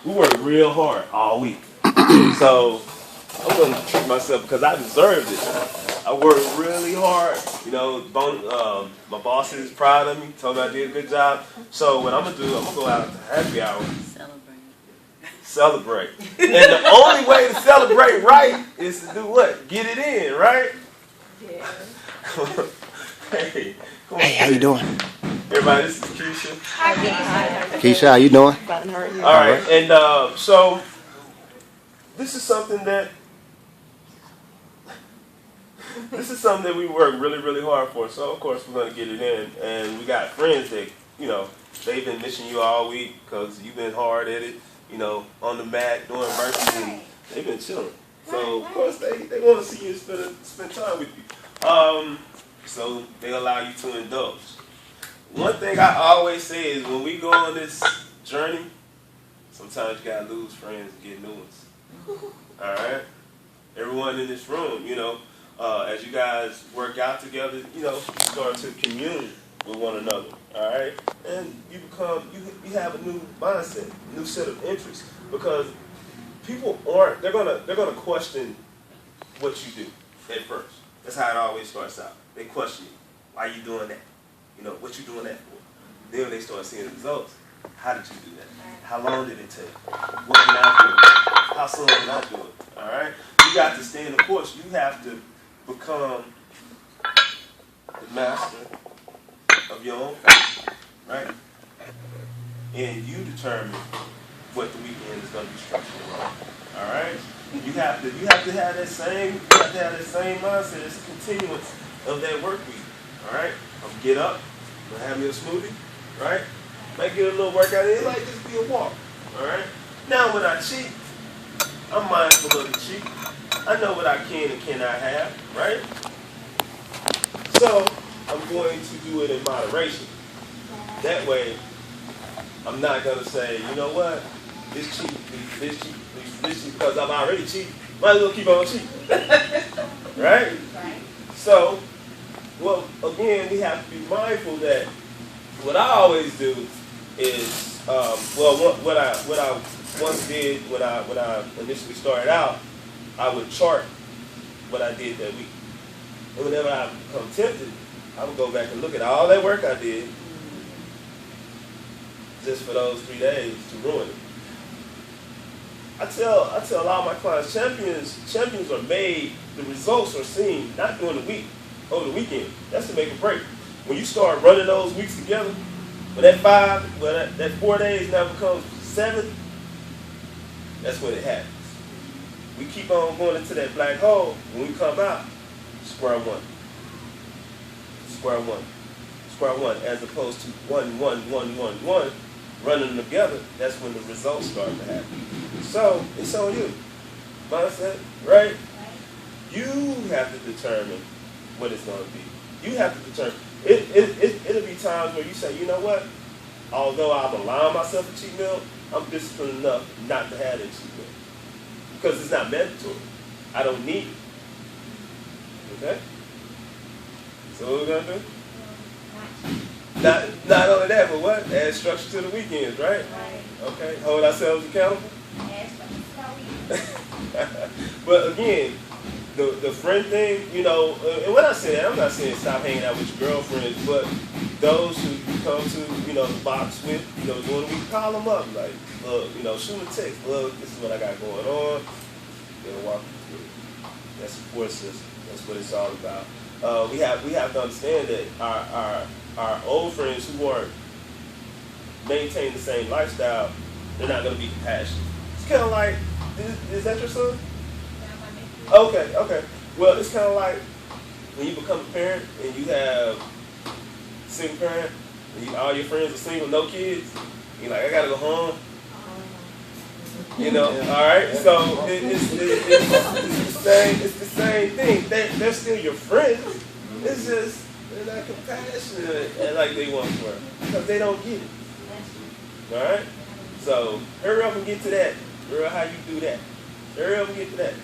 we work real hard all week. So I'm going to treat myself because I deserved it. I worked really hard. You know, my boss is proud of me, told me I did a good job. So what I'm going to do, I'm going to go out to happy hour. Celebrate. And the only way to celebrate right is to do what? Get it in, right? Yeah. Hey, how you doing? Everybody, this is Keisha. Hi. Keisha, how you doing? All right, and so this is something that we work really, really hard for. So of course we're gonna get it in, and we got friends that they've been missing you all week because you've been hard at it, on the mat doing verses, and they've been chilling. So of course they want to see you spend time with you. So they allow you to indulge. One thing I always say is when we go on this journey, sometimes you gotta lose friends and get new ones. All right, everyone in this room, as you guys work out together, start to commune with one another. All right, and you have a new mindset, a new set of interests, because people they're gonna question what you do at first. That's how it always starts out. They question you. Why are you doing that? What you doing that for? Then they start seeing the results. How did you do that? How long did it take? What did I do? How soon did I do it? All right? You got to stay in the course. You have to become the master of your own fate, right? And you determine what the weekend is going to be structured around. All right? You have to have that same mindset. It's a continuance of that work week. All right? I'm gonna get up, I'm gonna have me a smoothie, right? Might get a little workout in, it might just be a walk. All right? Now when I cheat, I'm mindful of the cheat. I know what I can and cannot have, right? So I'm going to do it in moderation. That way, I'm not gonna say, you know what, this cheat, because I'm already cheating. Might as well keep on cheating. Right? So, well, again, we have to be mindful that what I always do is, what I once did when I initially started out, I would chart what I did that week. And whenever I become tempted, I would go back and look at all that work I did just for those 3 days to ruin it. I tell a lot of my clients, champions are made, the results are seen not during the week, over the weekend. That's to make a break. When you start running those weeks together, when that 4 days now becomes 7, that's when it happens. We keep on going into that black hole. When we come out, square one. Square one. Square one, as opposed to 1, 1, 1, 1, 1, running them together, that's when the results start to happen. So, it's on you. Mindset, right? You have to determine what it's going to be. You have to determine. It'll be times where you say, you know what? Although I'm allowing myself a cheat meal, I'm disciplined enough not to have that cheat meal. Because it's not mandatory. I don't need it. Okay? So what we're going to do? Not only that, but what? Add structure to the weekends, right? Okay. Hold ourselves accountable. But again, the friend thing, and when I say that, I'm not saying stop hanging out with your girlfriends, but those who you come to, the box with, during the week, call them up. Like, look, shoot a text. Look, this is what I got going on. They'll walk you through it. That's support system. That's what it's all about. We have to understand that our old friends who weren't maintaining the same lifestyle, they're not going to be compassionate. It's kind of like, is that your son? Okay. Well, it's kind of like when you become a parent and you have a single parent, and all your friends are single, no kids. You're like, I gotta go home. All right. So it's the same thing. They're still your friends. It's just they're not compassionate like they once were because they don't get it. All right. So hurry up and get to that. Girl, how you do that? Hurry up and get to that.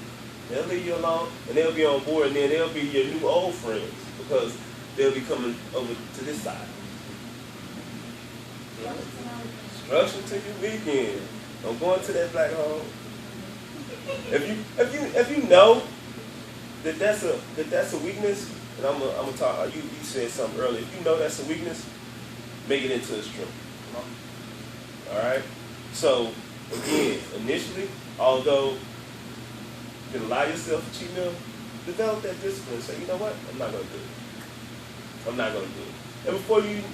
They'll leave you alone, and they'll be on board, and then they'll be your new old friends because they'll be coming over to this side. Introduction to your weekend. Don't go into that black hole. If you know that that's a weakness, and I'm gonna talk. You said something earlier. If you know that's a weakness, make it into a strength. All right. So again, initially, although you can allow yourself a cheat meal, develop that discipline. Say, you know what? I'm not gonna do it. I'm not gonna do it. And before you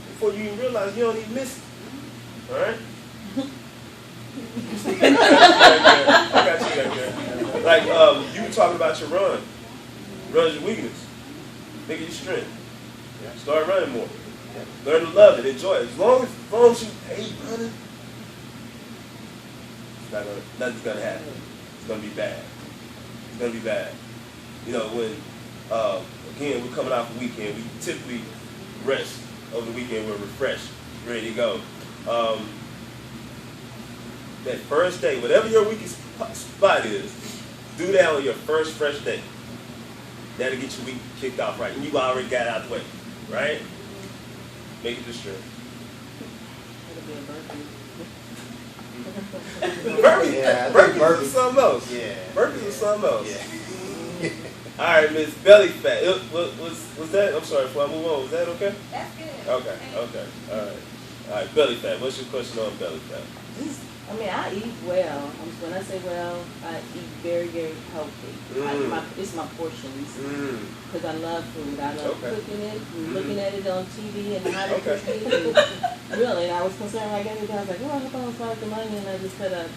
even realize, you don't even miss it. All right. I got you back there. Like you were talking about your run. Run's your weakness. Make it your strength. Start running more. Learn to love it, enjoy it. As long as you hate running, nothing's gonna happen. It's gonna be bad. It's gonna be bad. You know, when again we're coming off a weekend, we typically rest over the weekend, we're refreshed, ready to go. That first day, whatever your weakest spot is, do that on your first fresh day. That'll get your week kicked off right. And you already got it out the way, right? Make it the strength. Burpees is something else. Yeah. Burpees is something else. Yeah. All right, Miss Belly Fat. Was that? I'm sorry, before I move on, was that okay? That's good. Okay. All right, Belly Fat. What's your question on belly fat? I mean, I eat well. When I say well, I eat very, very healthy. It's my portions. Because I love food. I love cooking it, and looking at it on TV and how to cook it. And really, and I was concerned like everything. I was like, oh, I hope I don't start the money, and I just cut up.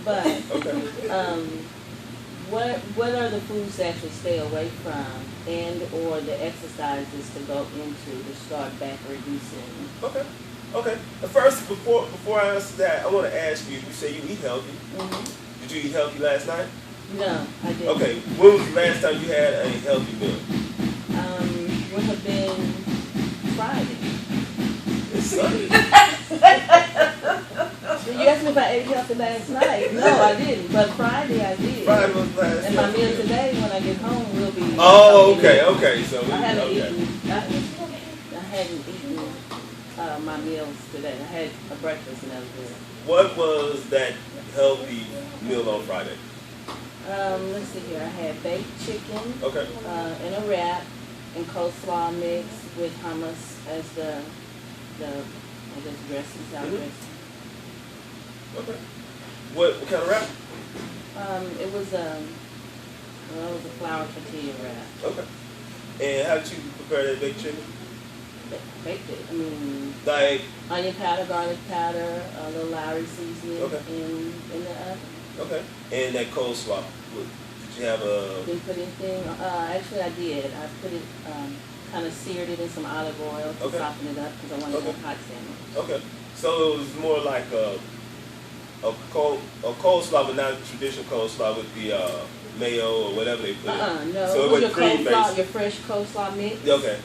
But what are the foods to actually stay away from, and or the exercises to go into to start back reducing? Okay. First, before I answer that, I want to ask you. You say you eat healthy. Did you eat healthy last night? No, I didn't. Okay. When was the last time you had a healthy meal? Would have been Friday. It's Sunday. You asked me if I ate healthy last night. No, I didn't. But Friday I did. Friday was last. And my meal today, when I get home, will be. Oh, okay. So I hadn't eaten. I hadn't eaten my meals today. I had a breakfast and everything. What was that healthy meal on Friday? Let's see here. I had baked chicken. Okay. In a wrap and coleslaw mix with hummus as the I guess dressing, salad dressing. Okay. What kind of wrap? It was a flour tortilla wrap. Okay. And how did you prepare that baked chicken? Baked it. I mean, like onion powder, garlic powder, a little Lowry seasoning in the oven. Okay. And that coleslaw, did you have a? Didn't put anything. Actually, I did. I put it, kind of seared it in some olive oil to soften it up because I wanted a hot sandwich. Okay. So it was more like a coleslaw, but not traditional coleslaw with the mayo or whatever they put in. No. So it was your cream coleslaw, based. your fresh coleslaw mix. Okay.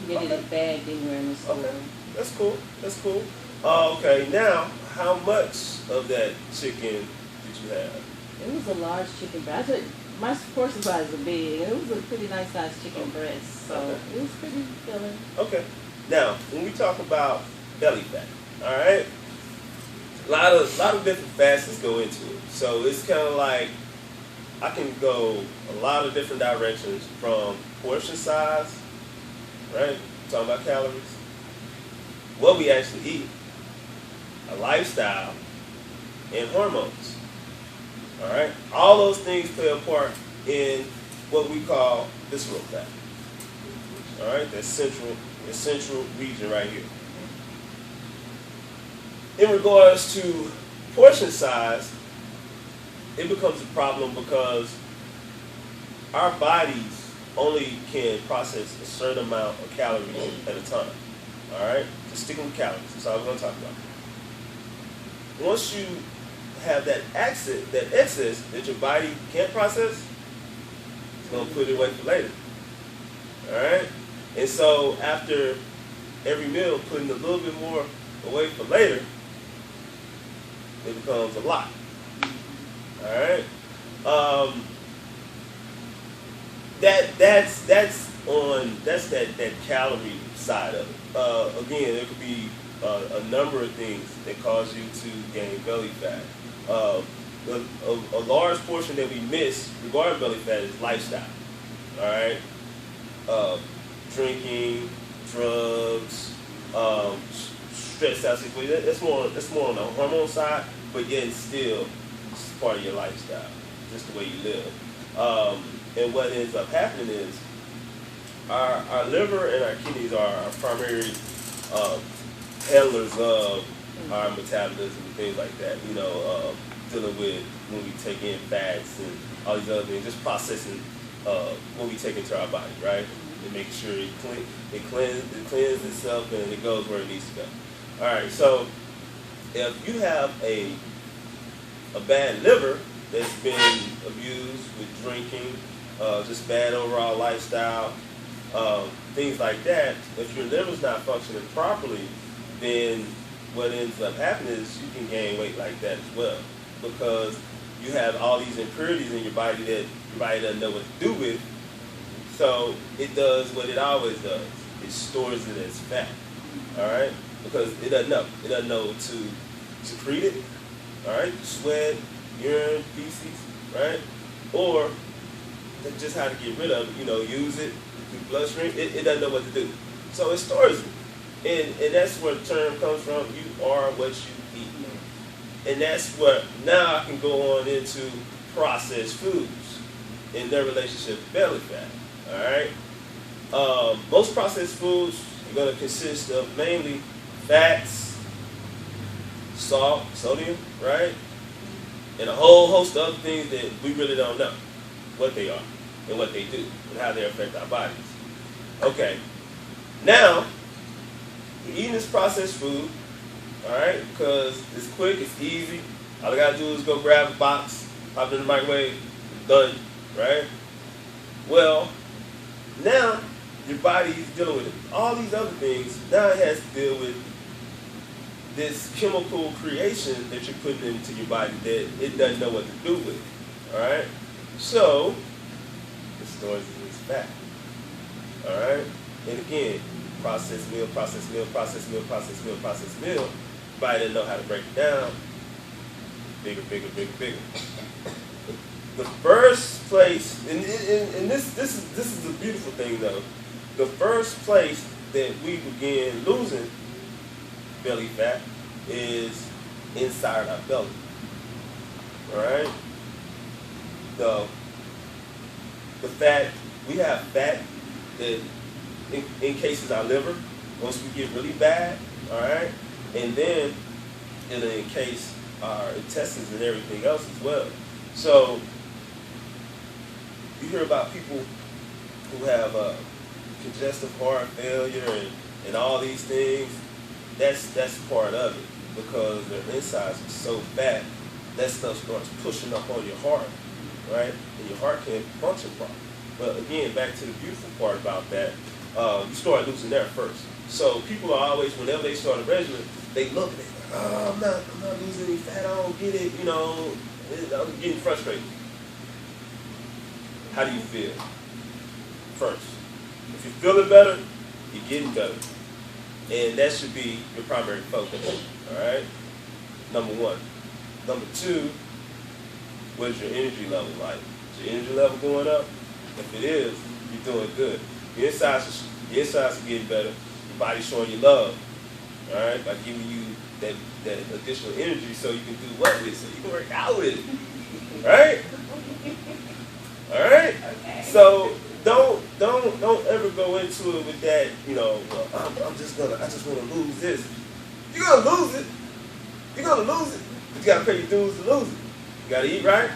You get it bagged anywhere in the store. Okay. That's cool. Okay. Now, how much of that chicken did you have? It was a large chicken breast. My portion size was big, and it was a pretty nice sized chicken breast, so it was pretty filling. Okay. Now, when we talk about belly fat, all right, a lot of different facets go into it. So it's kind of like I can go a lot of different directions from portion size, right? Talking about calories, what we actually eat, a lifestyle, and hormones. All right, all those things play a part in what we call visceral fat. All right, that central region right here. In regards to portion size, it becomes a problem because our bodies only can process a certain amount of calories at a time. All right, just sticking with calories. That's all we're going to talk about. Once you have that excess that your body can't process, it's going to put it away for later. All right? And so after every meal, putting a little bit more away for later, it becomes a lot. All right? That's that calorie side of it. Again, it could be a number of things that cause you to gain belly fat. A large portion that we miss regarding belly fat is lifestyle. All right, drinking, drugs, stress out situation. That's more on the hormone side, but yet still it's part of your lifestyle, just the way you live. And what ends up happening is our liver and our kidneys are our primary handlers of our metabolism and things like that. Dealing with when we take in fats and all these other things, just processing what we take into our body, right? And making sure it cleanses itself and it goes where it needs to go. All right, so if you have a bad liver that's been abused with drinking, just bad overall lifestyle, things like that, if your liver's not functioning properly, then what ends up happening is you can gain weight like that as well, because you have all these impurities in your body that your body doesn't know what to do with. So it does what it always does. It stores it as fat. All right? Because it doesn't know. It doesn't know to secrete it. All right? Sweat, urine, feces, right? Or just how to get rid of it. Use it through bloodstream. It doesn't know what to do. So it stores it. And that's where the term comes from. You are what you eat. And that's what, now I can go on into processed foods in their relationship to belly fat. All right? Most processed foods are going to consist of mainly fats, salt, sodium, right? And a whole host of other things that we really don't know what they are and what they do and how they affect our bodies. Okay. Now, you're eating this processed food, all right, because it's quick, it's easy. All I got to do is go grab a box, pop it in the microwave, done, right? Well, now your body is dealing with all these other things. Now it has to deal with this chemical creation that you're putting into your body that it doesn't know what to do with, all right? So, it stores it as fat, all right? And again, processed meal, processed meal, processed meal, processed meal, processed meal. Body doesn't know how to break it down. Bigger, bigger, bigger, bigger. The first place, and this is the beautiful thing though. The first place that we begin losing belly fat is inside our belly. All right. The fat, we have fat that encases our liver once we get really bad. All right. And then it'll encase our intestines and everything else as well. So you hear about people who have congestive heart failure and all these things. That's part of it, because their insides are so fat, that stuff starts pushing up on your heart, right? And your heart can't function properly. But again, back to the beautiful part about that, you start losing there first. So people are always, whenever they start a regimen, they look at it like, oh, I'm not losing any fat, I don't get it, I'm getting frustrated. How do you feel? First, if you're feeling better, you're getting better. And that should be your primary focus, all right? Number one. Number two, what is your energy level like? Is your energy level going up? If it is, you're doing good. Your insides are getting better. Your body's showing you love, all right, by giving you that additional energy so you can do what with it? So you can work out with it, right? All right? Okay. So don't ever go into it with that, I just want to lose this. You're going to lose it. You're going to lose it. But you got to pay your dues to lose it. You got to eat right.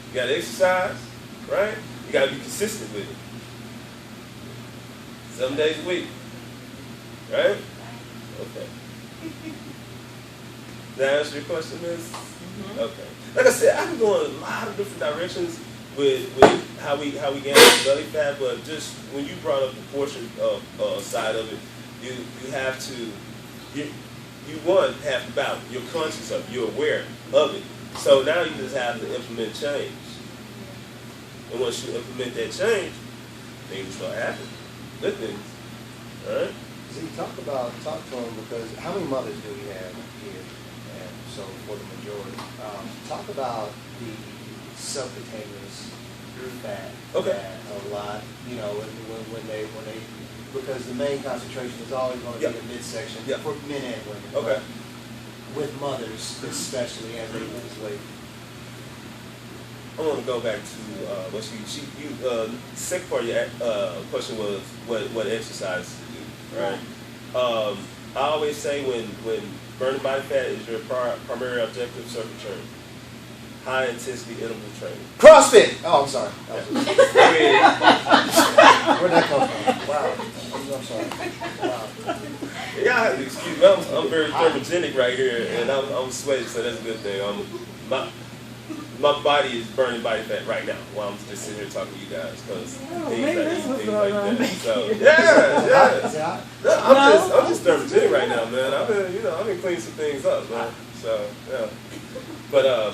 You got to exercise, right? You got to be consistent with it. 7 days a week. Right? Okay. Does that answer your question, Miss? Mm-hmm. Okay. Like I said, I can go in a lot of different directions with how we gain belly fat, but just when you brought up the portion of side of it, you have to you have to balance. You're conscious of it. You're aware of it. So now you just have to implement change. And once you implement that change, things start happening. Good things. All right? Z, talk to them, because how many mothers do we have here? And so for the majority, talk about the subcutaneous fat. Okay. That a lot, you know, when they because the main concentration is always going to be the midsection for men and women. Okay. With mothers, especially as they lose weight. I want to go back to what second part of your question was what exercise to do, right? I always say when burning body fat is your primary objective, circuit training, high intensity interval training. CrossFit. Oh, I'm sorry. Where'd that come from? Wow. I'm sorry. Wow. Y'all have to excuse me. I'm very thermogenic right here, and I'm sweating, so that's a good thing. My body is burning body fat right now while I'm just sitting here talking to you guys because things like that. So yeah. I'm just thermogenic right now, man. I've been cleaning some things up, man. So yeah, but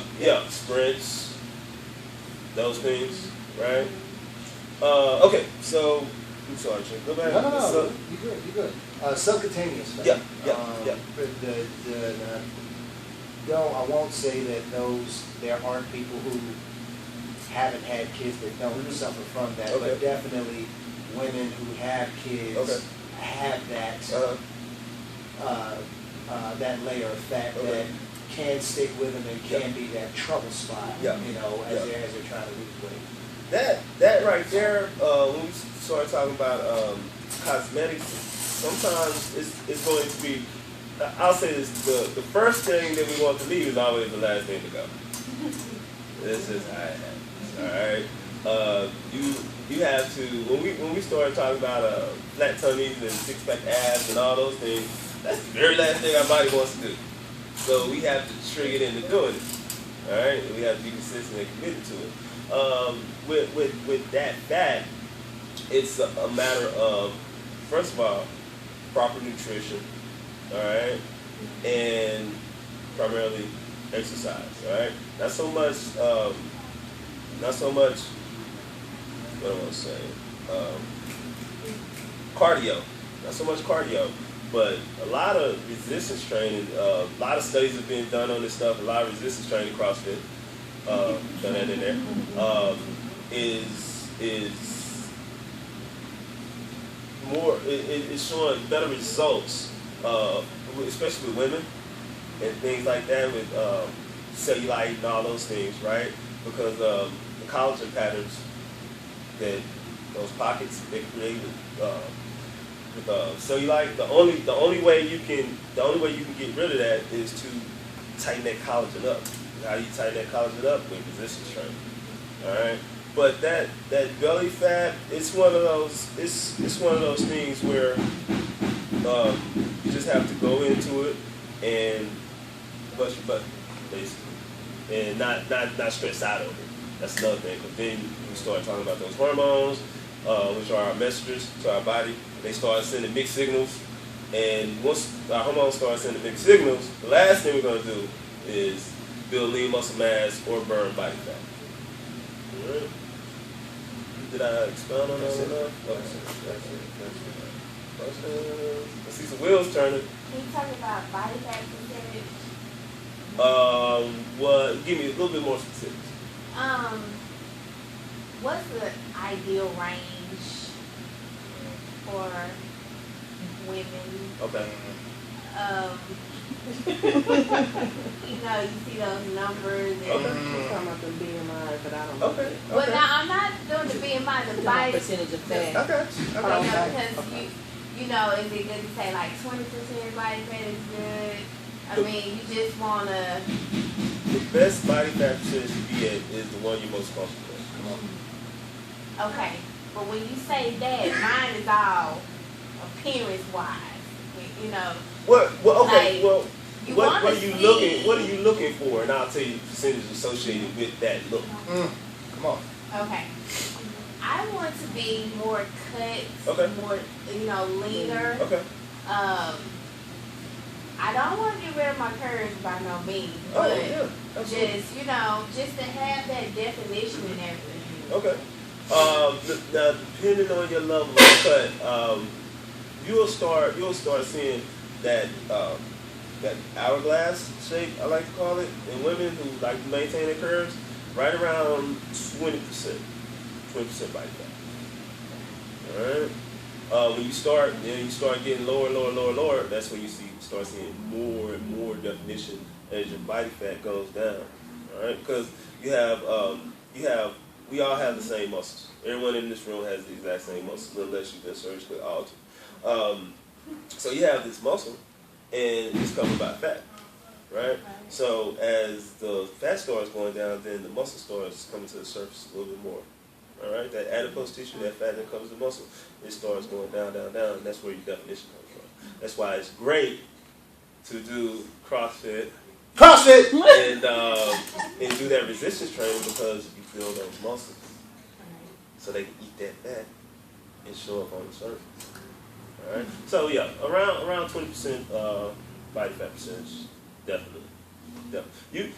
sprints, those things, right? Okay, so I'm sorry, Jim. Go back. No. You're good. Subcutaneous fat. I won't say that there aren't people who haven't had kids that don't suffer from that, but definitely women who have kids have that that layer of fat that can stick with them and can be that trouble spot, you know, as they're trying to lose weight. That right there, when we start talking about cosmetics, sometimes it's going to be, I'll say this, the first thing that we want to leave is always the last thing to go. This is how it happens, all right? You have to, when we start talking about flat tummies and six-pack abs and all those things, that's the very last thing our body wants to do. So we have to trigger it into doing it, all right? We have to be consistent and committed to it. With that fat, it's a matter of, first of all, proper nutrition, all right, and primarily exercise, all right. Not so much. What I want to say, cardio. Not so much cardio, but a lot of resistance training. A lot of studies have been done on this stuff. A lot of resistance training, CrossFit, done that in there. Is more. It's showing better results. Especially with women and things like that, with cellulite and all those things, right? Because the collagen patterns that those pockets they create with cellulite, the only way you can get rid of that is to tighten that collagen up. How do you tighten that collagen up? With resistance training, all right? But that belly fat, it's one of those things where you just have to go into it and bust your butt, basically, and not stress out over it. That's another thing, because then we start talking about those hormones, which are our messengers to our body. They start sending mixed signals, and once our hormones start sending mixed signals, the last thing we're going to do is build lean muscle mass or burn body fat. All right. Did I expound on that enough? That's it. I see some wheels turning. Can you talk about body fat percentage? Well, give me a little bit more specifics. What's the ideal range for women? Okay. You know, you see those numbers and You're talking about the BMI, but I don't know. Okay. well, now I'm not doing the BMI, the body. Percentage of fat. Okay. You know, because you know, is it good to say like 20% body fat is good? I mean, you just wanna. The best body fat percentage to be at is the one you're most comfortable with. Come on. Okay, but when you say that, mine is all appearance-wise. You know. Okay. Like, well, what are you see, looking? What are you looking for? And I'll tell you the percentage associated with that look. Come on. Okay. I want to be more cut, more, you know, leaner. Okay. I don't want to get rid of my curves by no means, but just, you know, just to have that definition and everything. Okay. Now, depending on your level of cut, you'll start seeing that that hourglass shape, I like to call it, in women who like to maintain their curves, right around 20% body fat. All right. When you start getting lower, that's when you start seeing more and more definition as your body fat goes down. All right, because we all have the same muscles. Everyone in this room has the exact same muscles, unless you've been surgically altered. So you have this muscle, and it's covered by fat, right? So as the fat starts going down, then the muscle starts coming to the surface a little bit more. All right, that adipose tissue, that fat that covers the muscle, it starts going down, and that's where your definition comes from. That's why it's great to do CrossFit and do that resistance training, because you build those muscles so they can eat that fat and show up on the surface. All right, so yeah, around 20% body fat percentage, definitely.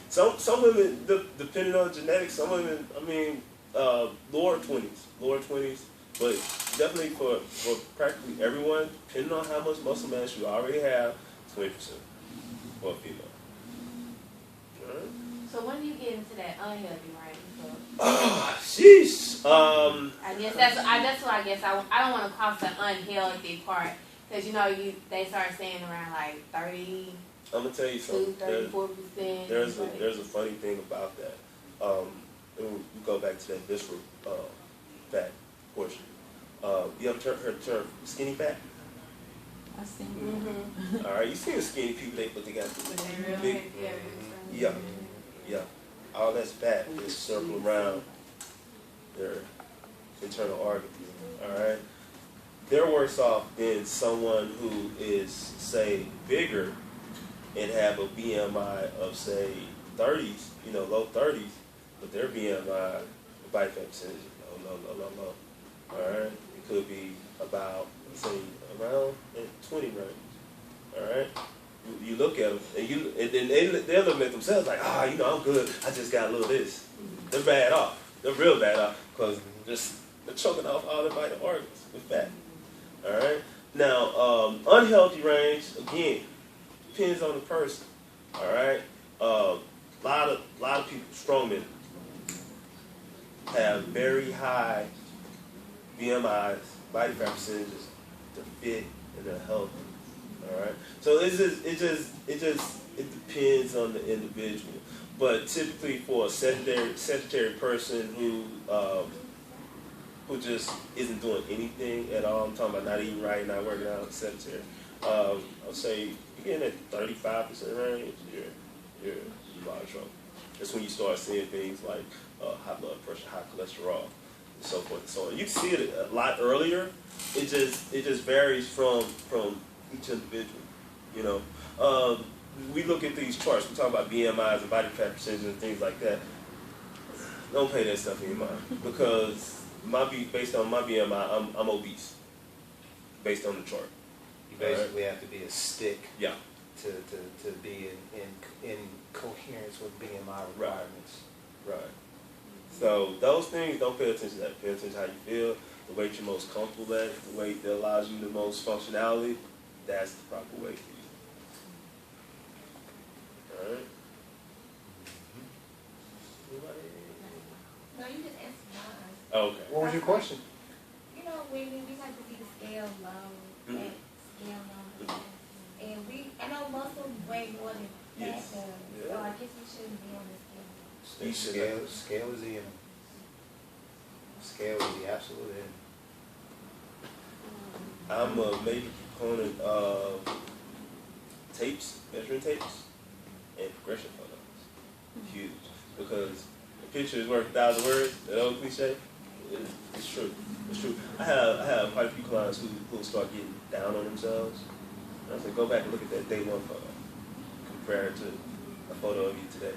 Some women, depending on genetics, some women, I mean, lower 20s, but definitely for practically everyone, depending on how much muscle mass you already have, 20% for a female. All right. So when do you get into that unhealthy range? Sheesh. I guess that's what I guess I don't want to cross the unhealthy part, because they start saying around like 30. I'm gonna tell you something. 34%. There's a funny thing about that. We go back to that visceral fat portion. You ever heard the term skinny fat? I seen Mm-hmm. All right, you see the skinny people, they got the big, Yeah. yeah. All that's fat is circling around their internal organs. All right, they're worse off than someone who is, say, bigger and have a BMI of, say, 30s, low 30s, but their BMI, body fat percentage, low. All right, it could be about, say, around 20 range. All right, you look at them and then they're looking at themselves like, I'm good. I just got a little this. They're bad off. They're real bad off, because they're choking off all their vital organs with fat. All right. Now, unhealthy range, again, depends on the person. All right. Lot of people, strong men, have very high BMIs, body fat percentages, they're fit and they're healthy. All right. So it depends on the individual. But typically for a sedentary person who just isn't doing anything at all, I'm talking about not eating right, not working out, sedentary. I'll say you're getting at 35% range, you're in a lot of trouble. That's when you start seeing things like high blood pressure, high cholesterol, and so forth and so on. You can see it a lot earlier. It just varies from each individual. We look at these charts. We talk about BMIs and body fat percentages and things like that. Don't pay that stuff in your mind, because based on my BMI, I'm obese. Based on the chart. You basically have to be a stick. Yeah. To be in coherence with BMI requirements. Right. So those things, don't pay attention to that. Pay attention to how you feel, the weight you're most comfortable at, the weight that allows you the most functionality. That's the proper weight for you. All right. No, you just answered mine. Okay. What was your question? We like to see the scale low, Mhm. scale low, and I know muscle weigh more than fat Yes. does, Yeah. so I guess we shouldn't be on the scale. Scale is the enemy. Scale is the absolute enemy. I'm a major proponent of tapes, measuring tapes, and progression photos. Huge. Because a picture is worth 1,000 words, that old cliche. It's true. It's true. I have quite a few clients who start getting down on themselves. And I say, go back and look at that day one photo. Compare it to a photo of you today.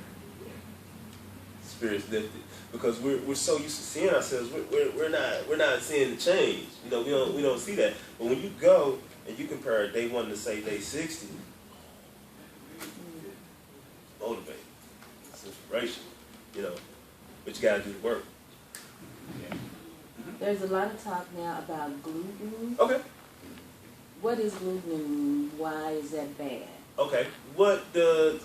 Spirits lifted. Because we're so used to seeing ourselves, we're not seeing the change. We don't see that. But when you go and you compare day one to, say, day 60, motivate. It's inspiration. But you gotta do the work. There's a lot of talk now about gluten. Okay. What is gluten and why is that bad? Okay. What does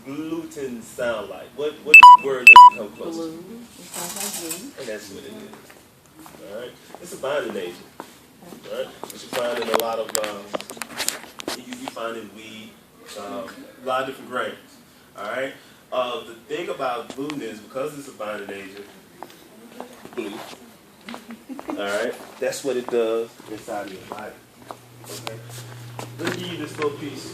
gluten sound like? What word does it come close to? Glue. It sounds like glue. And that's what it is. All right. It's a binding agent. All right. Which you find in a lot of you find in wheat, a lot of different grains. All right. The thing about gluten is because it's a binding agent, glue. All right. That's what it does inside of your body. Okay. Let me give you this little piece.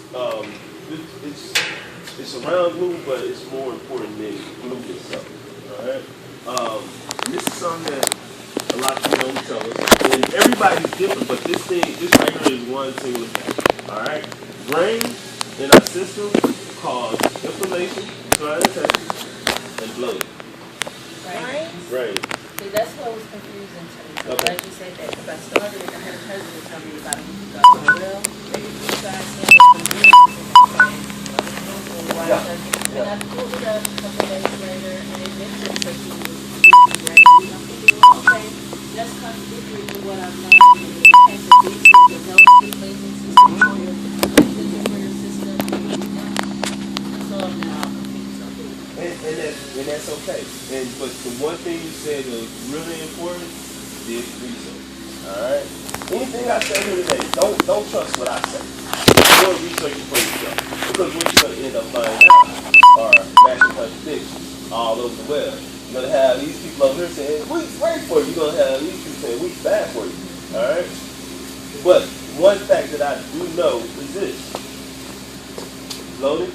It's around glue, but it's more important than glue itself. All right. And this is something that a lot of people don't tell us, and everybody's different. But this right here is one single thing. All right. Grains in our system cause inflammation, dry intestines, and bloating. Right? Grains. See, that's what was confusing to me. So Okay. glad you said that because I started, I had a cousin tell me about a week ago. Well, maybe you guys know what's confusing. And I pulled it up a couple days later and it mentioned that she was grains. I'm thinking, well, okay, that's contradictory to what I've learned in the past. That these things are healthy labeling system for your system. So now I'm confused. And that's okay. But the one thing you said that was really important is research. All right. Anything I say here today, don't trust what I say. Go and research it for yourself. Because what you're gonna end up finding out are massive contradictions all over the web. You're gonna have these people over here saying wheat's great for you. You're gonna have these people saying wheat's bad for you. All right. But one fact that I do know is this: bloating,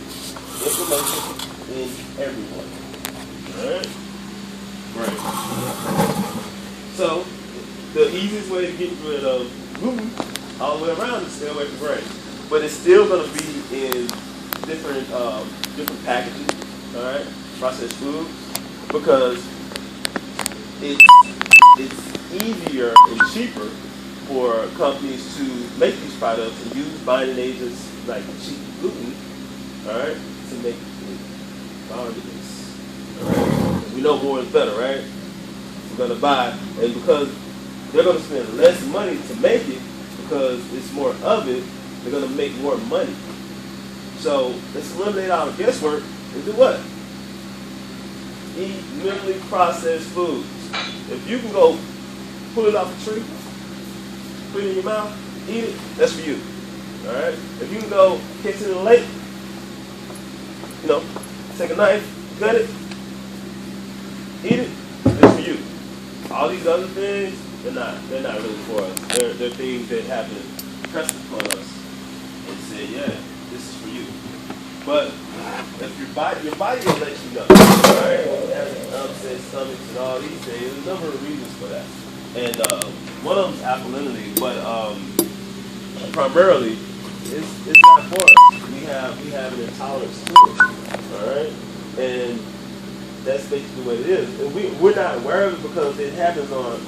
inflammation in everyone. Alright? Right. So, the easiest way to get rid of gluten all the way around is stay away from grains. But it's still going to be in different packages, alright? Processed food. Because it's easier and cheaper for companies to make these products and use binding agents like cheap gluten, alright, to make bindings. Alright? We know more is better, right? We're gonna buy, and because they're gonna spend less money to make it, because it's more of it, they're gonna make more money. So let's eliminate all the guesswork and do what? Eat minimally processed foods. If you can go pull it off a tree, put it in your mouth, eat it, that's for you. Alright? If you can go catch it in the lake, take a knife, cut it, eat it, it's for you. All these other things, they're not really for us. They're things that happen pressed upon us and say, yeah, this is for you. But if your body will let you know. Alright? Having upset stomachs and all these things, there's a number of reasons for that. And one of them is alkalinity, but primarily it's not for us. We have an intolerance to it. Alright? And that's basically what it is. And we're not aware of it because it happens on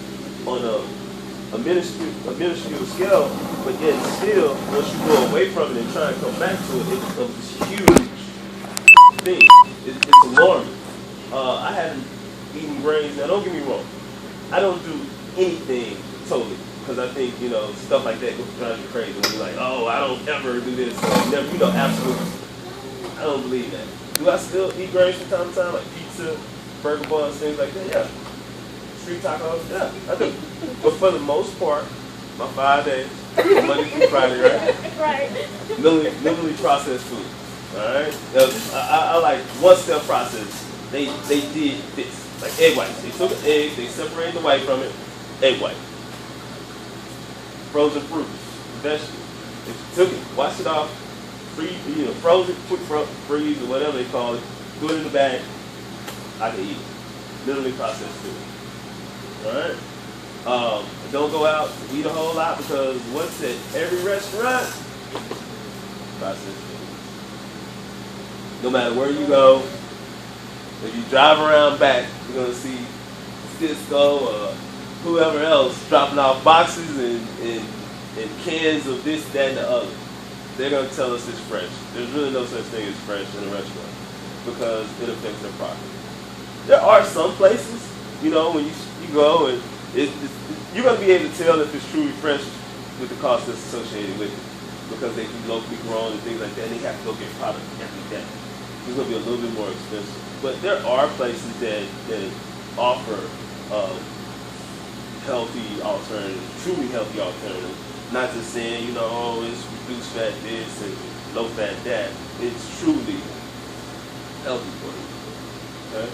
a minuscule scale, but yet still, once you go away from it and try and come back to it, it becomes this huge thing. It's alarming. I haven't eaten grains. Now, don't get me wrong. I don't do anything totally because I think, stuff like that drives you crazy. When you're like, oh, I don't ever do this. Never, absolutely. I don't believe that. Do I still eat grains from time to time, like pizza, burger buns, things like that? Yeah. Street tacos? Yeah, I do. But for the most part, my 5 days, Monday through Friday, right? Right. Minimally processed food. Alright? I like one-step process. They did this. Like egg whites. They took an egg, they separated the white from it, egg white. Frozen fruits, vegetables. They took it, washed it off, froze it, quick freeze, or whatever they call it, put it in the bag, I can eat it. Minimally processed food. Alright? Don't go out and eat a whole lot because what's at every restaurant? Processed food. No matter where you go, if you drive around back, you're going to see Cisco or whoever else dropping off boxes and cans of this, that, and the other. They're going to tell us it's fresh. There's really no such thing as fresh in a restaurant because it affects their profit. There are some places, when you go and you're going to be able to tell if it's truly fresh with the cost that's associated with it, because they be locally grown and things like that, and they have to go get product every day. It's going to be a little bit more expensive. But there are places that offer healthy alternatives, truly healthy alternatives. Not just saying, oh, it's reduced fat this and low fat that. It's truly healthy for you. Okay?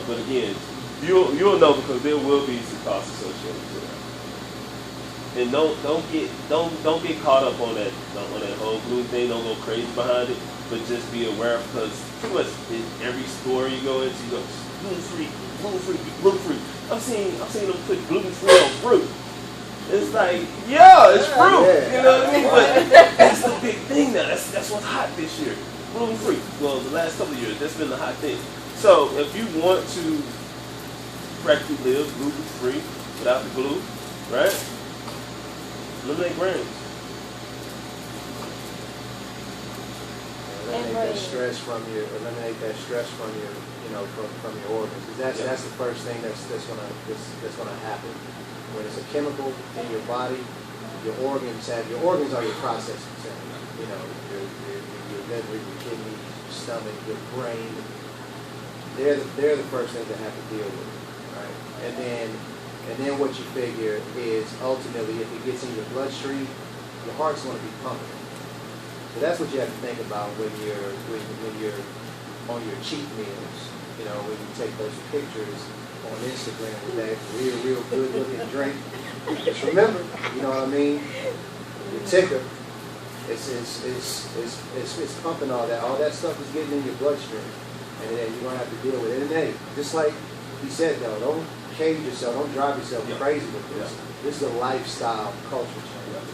But again, you'll know, because there will be some costs associated with that. And don't get caught up on that whole gluten thing. Don't go crazy behind it, but just be aware, because pretty much in every store you go into, you go gluten free, gluten free, gluten free. I've seen them put gluten free on fruit. It's like, yeah, it's fruit. You know what I mean? But that's the big thing now. That's what's hot this year. Gluten free. Well, the last couple of years, that's been the hot thing. So if you want to practically live gluten free without the glue, right? Eliminate grains. Eliminate that stress from your from your organs. Because that's the first thing that's gonna happen. When it's a chemical in your body, your organs are your processing center. Your liver, your kidney, your stomach, your brain. They're the first things that have to deal with, right? And then what you figure is, ultimately, if it gets in your bloodstream, your heart's going to be pumping. So that's what you have to think about when you're on your cheat meals. When you take those pictures on Instagram with that real good looking drink. Just remember, you know what I mean? Your ticker, it's pumping all that. All that stuff is getting in your bloodstream, and then you're gonna have to deal with it. And hey, just like he said though, don't cage yourself, don't drive yourself crazy with this. This is a lifestyle culture change.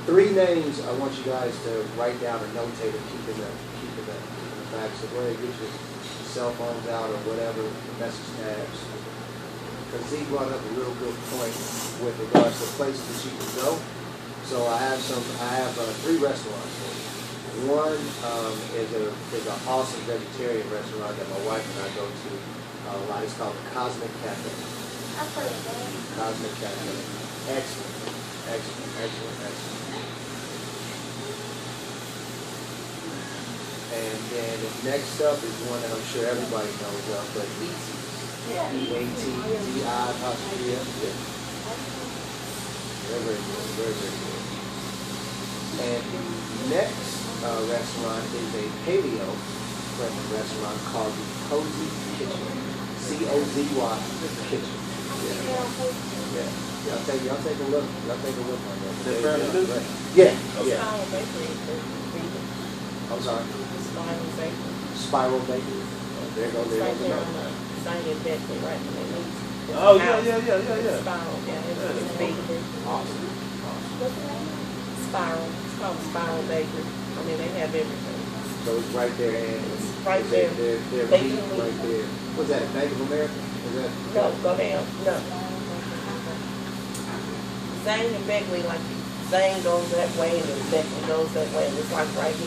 3 names I want you guys to write down or notate and keep in the back. So go ahead and get your cell phones out or whatever, the message tabs. Because he brought up a real good point with regards to places that you can go. So I have 3 restaurants for you. One is an awesome vegetarian restaurant that my wife and I go to a lot. It's called the Cosmic Cafe. Cosmic Cafe. Excellent. And then next up is one that I'm sure everybody knows of, but Eaty. E-A-T-Z-I apostrophe F. Very good. And the next restaurant is a paleo-friendly restaurant called the Cozy Kitchen. C-O-Z-Y Kitchen. Yeah. Y'all take a look. On that. Yeah. I'm sorry. Spiral Bakery. There you go. Oh, yeah. Spiral, it's bakery. Awesome. Spiral. It's called Spiral Bakery. I mean, they have everything. So it's right there, and it's right there. They're right there. Was that Bank of America? No, go down. No. Zane and Beckley, like Zane goes that way and then Beckley goes that way, and it's like right here.